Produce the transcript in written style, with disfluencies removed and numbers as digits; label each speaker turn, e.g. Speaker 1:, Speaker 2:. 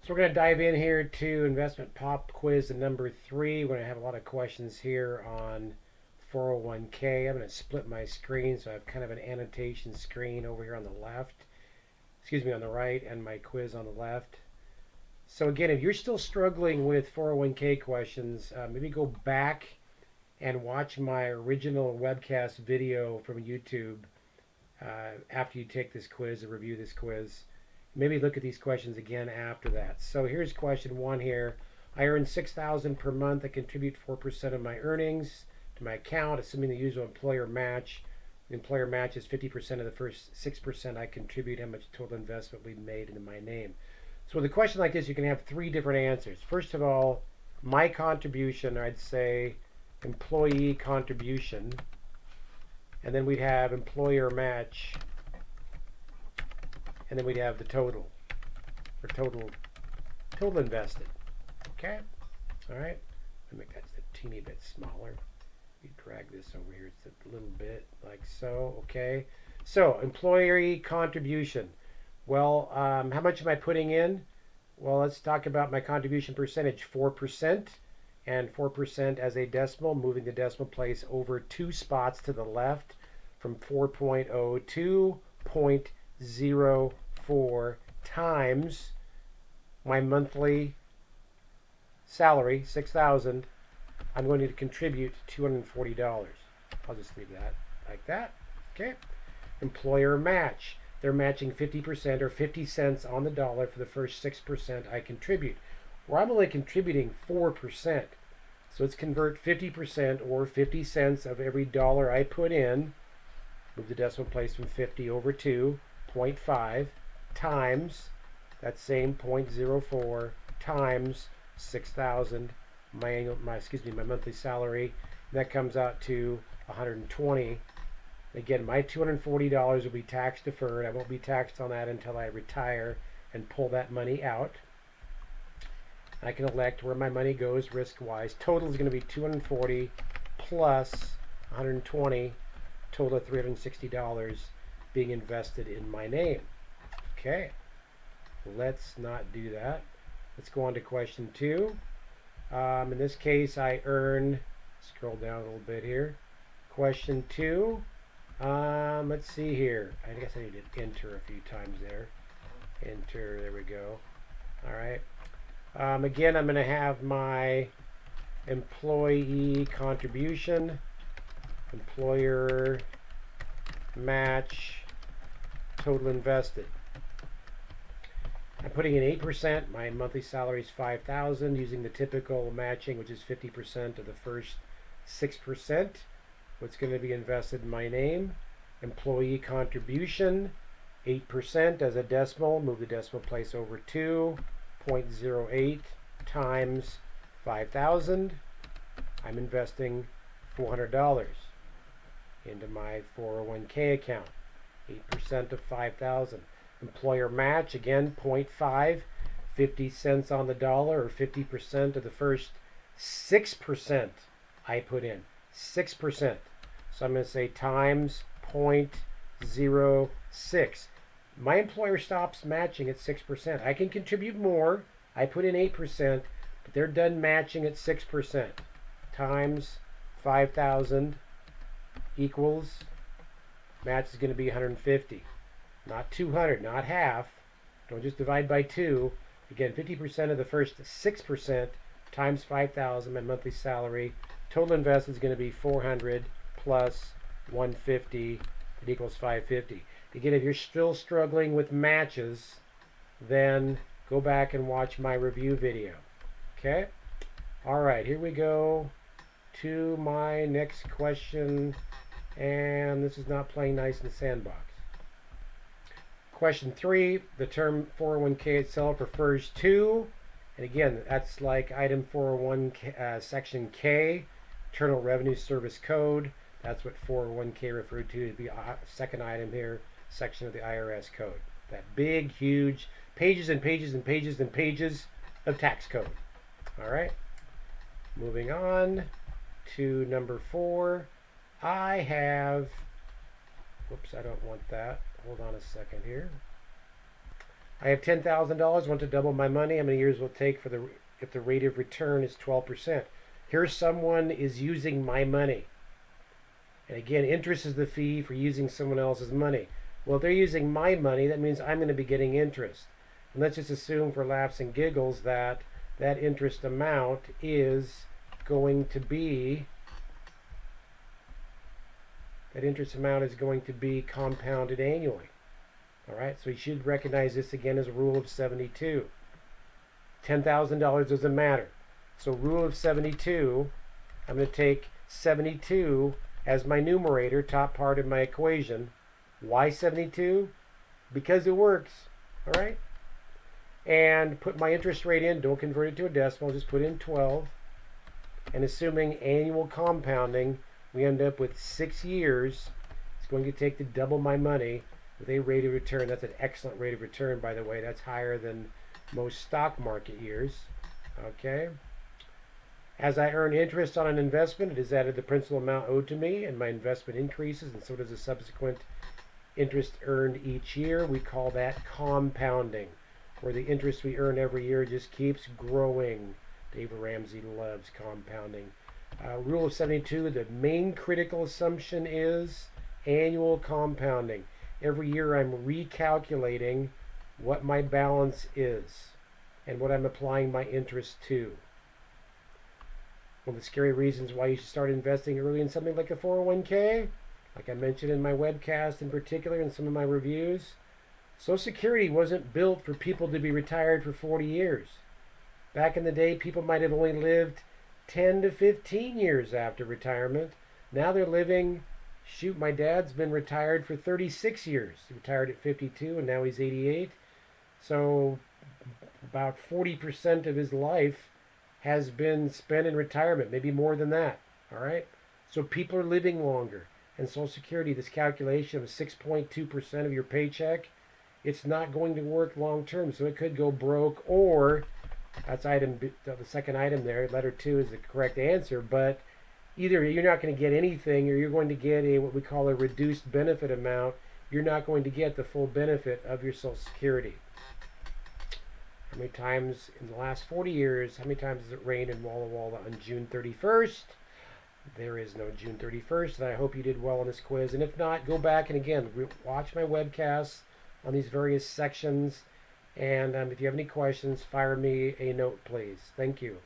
Speaker 1: So we're going to dive in here to investment pop quiz number 3. We're going to have a lot of questions here on 401k. I'm going to split my screen so I have kind of an annotation screen over here on the left. Excuse me, on the right, and my quiz on the left. So again, if you're still struggling with 401k questions, maybe go back and watch my original webcast video from YouTube after you take this quiz or review this quiz. Maybe look at these questions again after that. So here's question 1 here. I earn $6,000 per month. I contribute 4% of my earnings to my account, assuming the usual employer match. The employer match is 50% of the first 6% I contribute. How much total investment we've made into my name? So with a question like this, you can have 3 different answers. First of all, my contribution, I'd say employee contribution. And then we'd have employer match. And then we'd have the total, or total invested. Okay? All right? I'll make that a teeny bit smaller. You drag this over here just a little bit, like so. Okay? So, employee contribution. Well, how much am I putting in? Well, let's talk about my contribution percentage. 4%, and 4% as a decimal, moving the decimal place over 2 spots to the left from 4.0 to 0.04 times my monthly salary, $6,000. I'm going to contribute $240. I'll just leave that like that. Okay. Employer match. They're matching 50% or 50 cents on the dollar for the first 6% I contribute. Well, I'm only contributing 4%. So let's convert 50% or 50 cents of every dollar I put in, move the decimal place from 50 over to 0.5 times that same 0.04 times 6,000, my monthly salary. That comes out to 120. Again, my $240 will be tax deferred. I won't be taxed on that until I retire and pull that money out. I can elect where my money goes risk-wise. Total is going to be 240 plus 120, total of $360 being invested in my name. Okay, let's not do that. Let's go on to question 2. In this case, I earn, scroll down a little bit here. Question 2. Let's see here. I guess I need to enter a few times there. Enter, there we go. All right. Again, I'm going to have my employee contribution, employer match, total invested. I'm putting in 8%. My monthly salary is $5,000 using the typical matching, which is 50% of the first 6%. What's going to be invested in my name? Employee contribution, 8% as a decimal. Move the decimal place over 2, 0.08 times 5,000. I'm investing $400 into my 401k account, 8% of 5,000. Employer match, again, 0.5, 50 cents on the dollar, or 50% of the first 6% I put in. 6%. So I'm going to say times 0.06. My employer stops matching at 6%. I can contribute more. I put in 8%, but they're done matching at 6%. Times 5,000 equals, match is going to be 150. Not 200, not half. Don't just divide by 2. Again, 50% of the first 6% times 5,000, my monthly salary. Total investment is going to be 400 plus 150. It equals 550. Again, if you're still struggling with matches, then go back and watch my review video. Okay? All right, here we go to my next question. And this is not playing nice in the sandbox. Question 3, the term 401k itself refers to, and again, that's like item 401 section K, Internal Revenue Service Code. That's what 401k referred to, the second item here, section of the IRS code. That big, huge, pages and pages and pages and pages of tax code. All right, moving on to number 4. I have, whoops, I don't want that. Hold on a second here. I have $10,000, want to double my money. How many years will it take for the if the rate of return is 12%? Here someone is using my money. And again, interest is the fee for using someone else's money. Well, if they're using my money, that means I'm going to be getting interest. And let's just assume for laughs and giggles that that interest amount is going to be compounded annually. All right, so you should recognize this again as a rule of 72. $10,000 doesn't matter. So rule of 72, I'm going to take 72 as my numerator, top part of my equation. Why 72? Because it works. All right? And put my interest rate in. Don't convert it to a decimal. Just put in 12. And assuming annual compounding, we end up with 6 years. It's going to take to double my money with a rate of return. That's an excellent rate of return, by the way. That's higher than most stock market years. Okay? As I earn interest on an investment, it is added the principal amount owed to me, and my investment increases, and so does the subsequent interest earned each year. We call that compounding, where the interest we earn every year just keeps growing. David Ramsey loves compounding. Rule of 72, the main critical assumption is annual compounding. Every year I'm recalculating what my balance is and what I'm applying my interest to. One of the scary reasons why you should start investing early in something like a 401k, like I mentioned in my webcast in particular and some of my reviews, Social Security wasn't built for people to be retired for 40 years. Back in the day, people might have only lived 10 to 15 years after retirement. Now they're living, shoot, my dad's been retired for 36 years. He retired at 52 and now he's 88. So about 40% of his life has been spent in retirement, maybe more than that. All right? So people are living longer. And Social Security, this calculation of 6.2% of your paycheck, it's not going to work long term. So it could go broke, or that's the second item there. Letter 2 is the correct answer. But either you're not going to get anything, or you're going to get what we call a reduced benefit amount. You're not going to get the full benefit of your Social Security. How many times in the last 40 years, how many times has it rained in Walla Walla on June 31st? There is no June 31st, and I hope you did well on this quiz. And if not, go back and again, watch my webcasts on these various sections. And if you have any questions, fire me a note, please. Thank you.